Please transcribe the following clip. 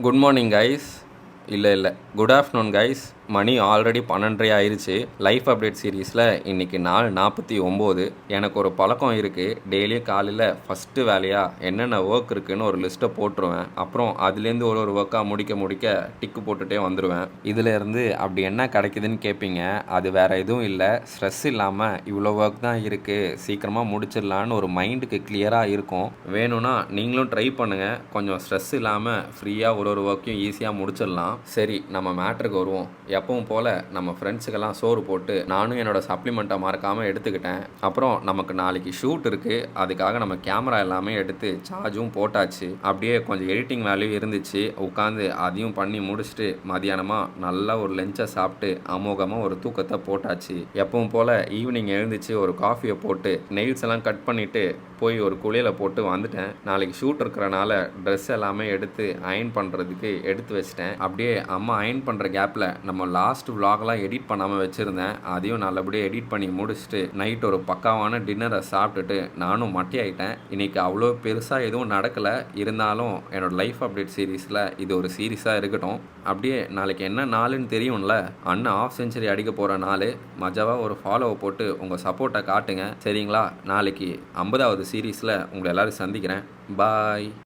Good morning guys. இல்லை good afternoon guys. மணி already 12:30 ஆயிடுச்சு. Life update சீரீஸில் இன்றைக்கி நாள் 49. எனக்கு ஒரு பழக்கம் இருக்குது. டெய்லியும் காலையில் ஃபஸ்ட்டு வேலையாக என்னென்ன ஒர்க் இருக்குதுன்னு ஒரு லிஸ்ட்டை போட்டுருவேன். அப்புறம் அதுலேருந்து ஒரு ஒர்க்காக முடிக்க டிக்கு போட்டுகிட்டே வந்துடுவேன். இதிலேருந்து அப்படி என்ன கிடைக்குதுன்னு கேட்பீங்க. அது வேறு எதுவும் இல்லை, ஸ்ட்ரெஸ் இல்லாமல் இவ்வளோ ஒர்க் தான் இருக்குது, சீக்கிரமாக முடிச்சிடலான்னு ஒரு மைண்டுக்கு கிளியராக இருக்கும். வேணும்னா நீங்களும் ட்ரை பண்ணுங்கள். கொஞ்சம் ஸ்ட்ரெஸ் இல்லாமல் ஃப்ரீயாக ஒரு ஒர்க்கையும் ஈஸியாக முடிச்சிடலாம். சரி, நம்ம மேட்ருக்கு வருவோம். எப்பவும் போல் நம்ம ஃப்ரெண்ட்ஸுக்கெல்லாம் சோறு போட்டு நானும் என்னோடய சப்ளிமெண்ட்டை மறக்காமல் எடுத்துக்கிட்டேன். அப்புறம் நமக்கு நாளைக்கு ஷூட் இருக்குது, அதுக்காக நம்ம கேமரா எல்லாமே எடுத்து சார்ஜும் போட்டாச்சு. அப்படியே கொஞ்சம் எடிட்டிங் வேலையும் இருந்துச்சு, உட்காந்து அதையும் பண்ணி முடிச்சுட்டு மதியானமாக நல்லா ஒரு லஞ்சை சாப்பிட்டு அமோகமாக ஒரு தூக்கத்தை போட்டாச்சு. எப்பவும் போல் ஈவினிங் எழுந்துச்சு ஒரு காஃபியை போட்டு நெயில்ஸ் எல்லாம் கட் பண்ணிவிட்டு போய் ஒரு குளியலை போட்டு வந்துட்டேன். நாளைக்கு ஷூட் இருக்கிறனால ட்ரெஸ் எல்லாமே எடுத்து அயன் பண்ணுறதுக்கு எடுத்து வச்சிட்டேன். அப்படியே அம்மா அயன் பண்ணுற கேப்பில் நம்ம லாஸ்ட் விலாக்லாம் எடிட் பண்ணாமல் வச்சுருந்தேன், அதையும் நல்லபடியாக எடிட் பண்ணி முடிச்சுட்டு நைட் ஒரு பக்காவான டின்னரை சாப்பிட்டுட்டு நானும் மட்டையாயிட்டேன். இன்றைக்கி அவ்வளோ பெருசாக எதுவும் நடக்கலை, இருந்தாலும் என்னோடய லைஃப் அப்டேட் சீரீஸில் இது ஒரு சீரீஸாக இருக்கட்டும். அப்படியே நாளைக்கு என்ன நாளுன்னு தெரியும்ல, அண்ணன் ½ செஞ்சுரி அடிக்க போகிற நாள். மஜாவாக ஒரு ஃபாலோவை போட்டு உங்கள் சப்போர்ட்டை காட்டுங்க, சரிங்களா? நாளைக்கு 50வது சீரீஸில் உங்களை எல்லோரும் சந்திக்கிறேன். பாய்.